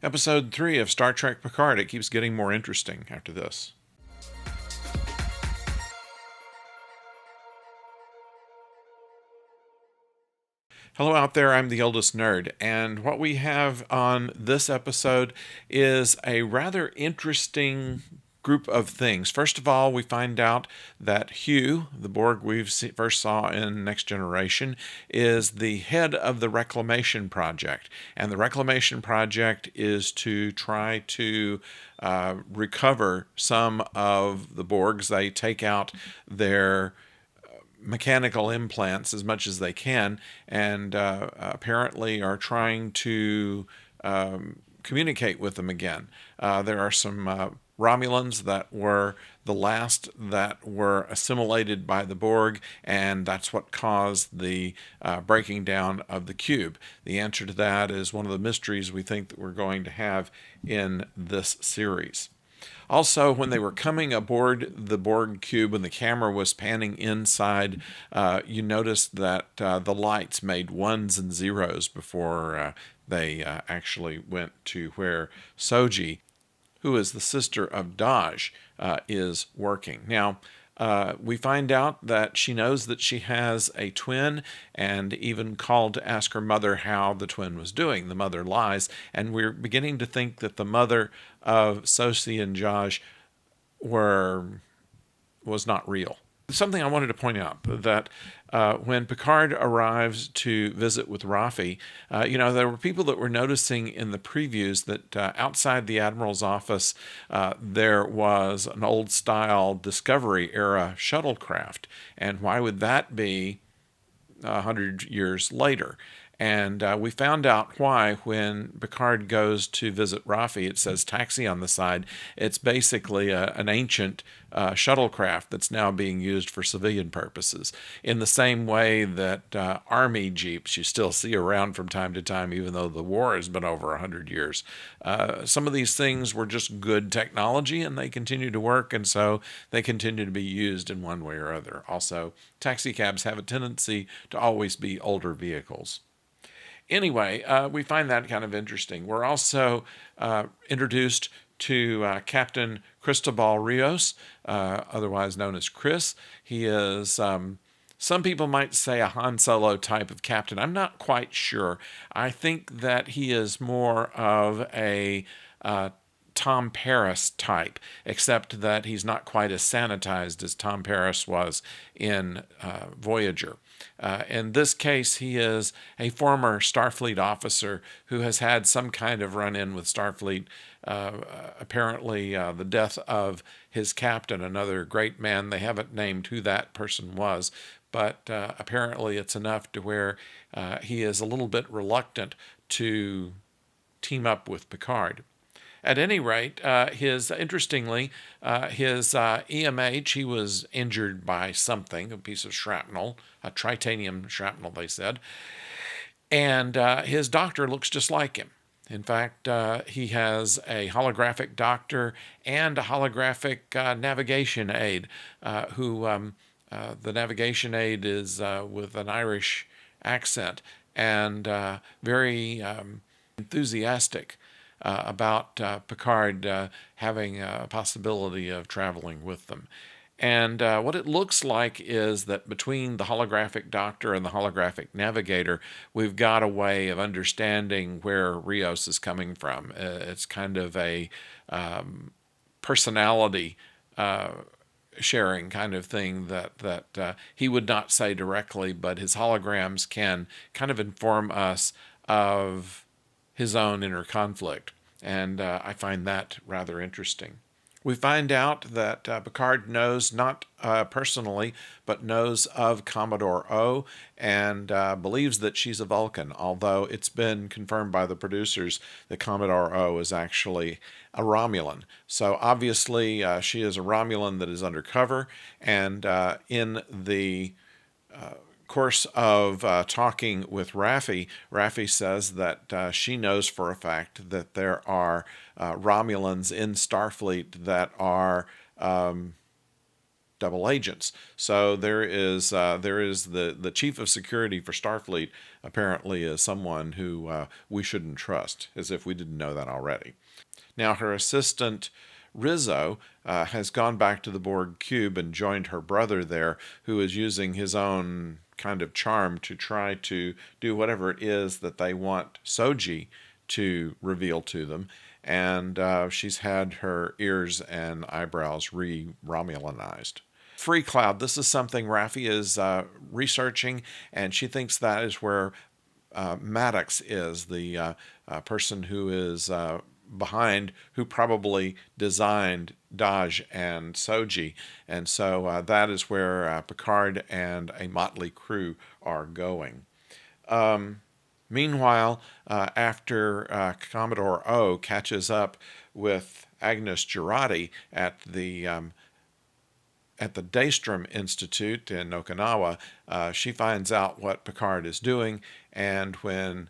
Episode 3 of Star Trek Picard. It keeps getting more interesting after this. Hello out there, I'm the oldest nerd, and what we have on this episode is a rather interesting group of things. First of all, we find out that Hugh, the Borg first saw in Next Generation, is the head of the Reclamation Project, and the Reclamation Project is to try to recover some of the Borgs. They take out their mechanical implants as much as they can, and apparently are trying to communicate with them again. There are some Romulans that were the last that were assimilated by the Borg, and that's what caused the breaking down of the cube. The answer to that is one of the mysteries we think that we're going to have in this series. Also, when they were coming aboard the Borg cube and the camera was panning inside, you noticed that the lights made ones and zeros before they actually went to where Soji, who is the sister of Daj, is working. Now, we find out that she knows that she has a twin and even called to ask her mother how the twin was doing. The mother lies, and we're beginning to think that the mother of Sosi and Josh was not real. Something I wanted to point out that when Picard arrives to visit with Rafi, there were people that were noticing in the previews that outside the Admiral's office there was an old-style Discovery era shuttlecraft, and why would that be 100 years later? And we found out why when Picard goes to visit Rafi. It says taxi on the side. It's basically an ancient shuttlecraft that's now being used for civilian purposes. In the same way that army jeeps you still see around from time to time, even though the war has been over 100 years. Some of these things were just good technology, and they continue to work, and so they continue to be used in one way or other. Also, taxi cabs have a tendency to always be older vehicles. Anyway, we find that kind of interesting. We're also introduced to Captain Cristobal Rios, otherwise known as Chris. He is, some people might say, a Han Solo type of captain. I'm not quite sure. I think that he is more of a Tom Paris type, except that he's not quite as sanitized as Tom Paris was in Voyager. In this case, he is a former Starfleet officer who has had some kind of run-in with Starfleet. Apparently, the death of his captain, another great man. They haven't named who that person was, but apparently it's enough to where he is a little bit reluctant to team up with Picard. At any rate, interestingly, his EMH, he was injured by something, a piece of shrapnel, a titanium shrapnel, they said, and his doctor looks just like him. In fact, he has a holographic doctor and a holographic navigation aide, the navigation aide is with an Irish accent and very enthusiastic about Picard having a possibility of traveling with them. And what it looks like is that between the holographic doctor and the holographic navigator, we've got a way of understanding where Rios is coming from. It's kind of a personality sharing kind of thing that he would not say directly, but his holograms can kind of inform us of his own inner conflict, and I find that rather interesting. We find out that Picard knows, not personally, but knows of Commodore O and believes that she's a Vulcan, although it's been confirmed by the producers that Commodore O is actually a Romulan. So obviously she is a Romulan that is undercover, and in the course of talking with Raffi says that she knows for a fact that there are Romulans in Starfleet that are double agents. So there is the chief of security for Starfleet apparently is someone who we shouldn't trust, as if we didn't know that already. Now her assistant Rizzo has gone back to the Borg cube and joined her brother there, who is using his own kind of charm to try to do whatever it is that they want Soji to reveal to them. And she's had her ears and eyebrows re-Romulanized. Free Cloud, this is something Raffi is researching, and she thinks that is where Maddox is, the person who is behind, who probably designed Daj and Soji. And so that is where Picard and a motley crew are going. Meanwhile, after Commodore O catches up with Agnes Jurati at the Daystrom Institute in Okinawa, she finds out what Picard is doing, and when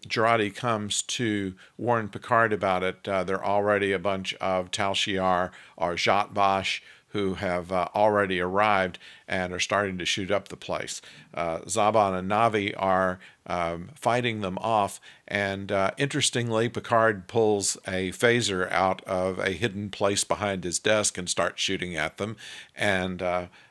Jurati comes to warn Picard about it, there are already a bunch of Tal Shiar or Zhat Vash who have already arrived and are starting to shoot up the place. Zhaban and Navi are fighting them off, and interestingly, Picard pulls a phaser out of a hidden place behind his desk and starts shooting at them, and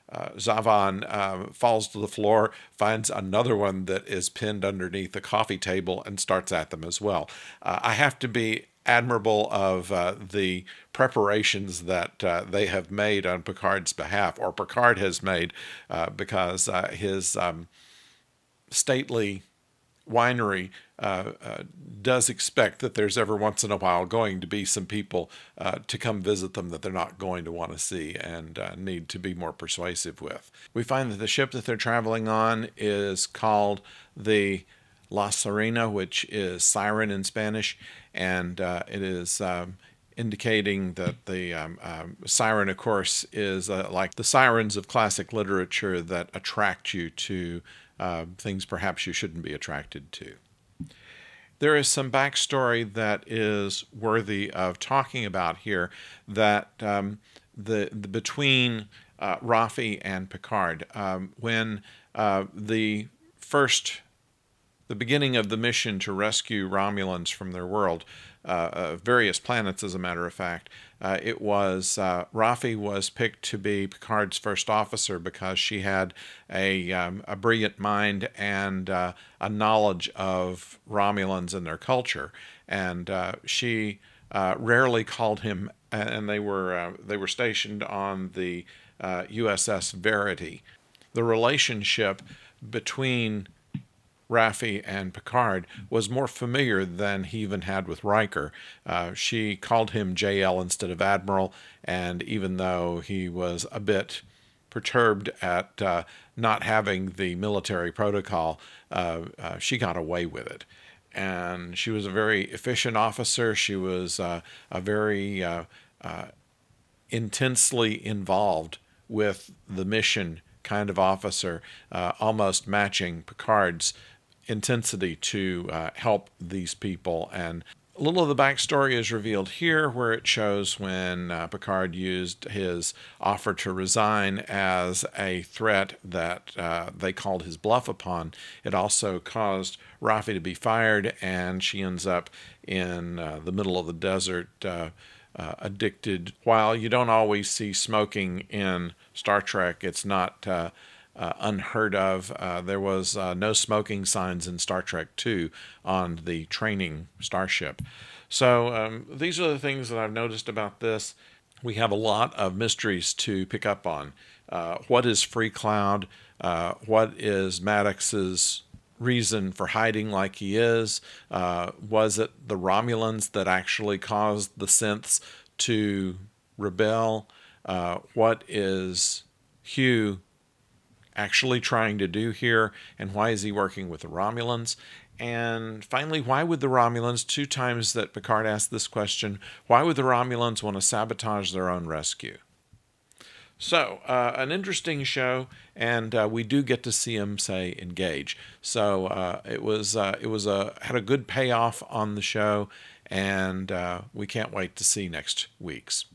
Zhaban falls to the floor, finds another one that is pinned underneath a coffee table, and starts at them as well. I have to be admirable of the preparations that they have made on Picard's behalf, or Picard has made, because his stately winery does expect that there's every once in a while going to be some people to come visit them that they're not going to want to see and need to be more persuasive with. We find that the ship that they're traveling on is called the La Sirena, which is siren in Spanish, and it is indicating that the siren, of course, is like the sirens of classic literature that attract you to things perhaps you shouldn't be attracted to. There is some backstory that is worthy of talking about here, that the between Raffi and Picard, when the beginning of the mission to rescue Romulans from their world, various planets, as a matter of fact, it was Raffi was picked to be Picard's first officer because she had a brilliant mind and a knowledge of Romulans and their culture, and she rarely called him. And they were stationed on the USS Verity. The relationship between Raffi and Picard was more familiar than he even had with Riker. She called him JL instead of Admiral, and even though he was a bit perturbed at not having the military protocol, she got away with it. And she was a very efficient officer. She was a very intensely involved with the mission kind of officer, almost matching Picard's intensity to help these people. And a little of the backstory is revealed here, where it shows when Picard used his offer to resign as a threat that they called his bluff upon. It also caused Raffi to be fired, and she ends up in the middle of the desert, addicted. While you don't always see smoking in Star Trek, it's not unheard of. There was no smoking signs in Star Trek II on the training starship. So these are the things that I've noticed about this. We have a lot of mysteries to pick up on. What is Free Cloud? What is Maddox's reason for hiding like he is? Was it the Romulans that actually caused the synths to rebel? What is Hugh actually trying to do here, and why is he working with the Romulans? And finally, why would the Romulans, 2 times that Picard asked this question, why would the Romulans want to sabotage their own rescue? So, an interesting show, and we do get to see him say engage. So it had a good payoff on the show, and we can't wait to see next week's.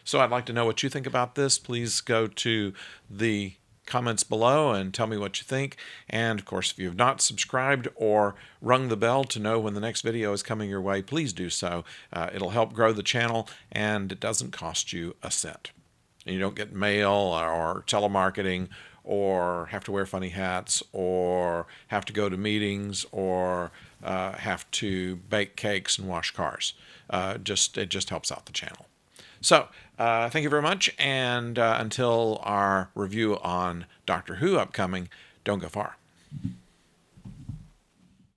So I'd like to know what you think about this. Please go to the comments below and tell me what you think. And of course, if you have not subscribed or rung the bell to know when the next video is coming your way, please do so. It'll help grow the channel, and it doesn't cost you a cent. And you don't get mail or telemarketing or have to wear funny hats or have to go to meetings or have to bake cakes and wash cars. It just helps out the channel. So thank you very much, and until our review on Doctor Who upcoming, don't go far.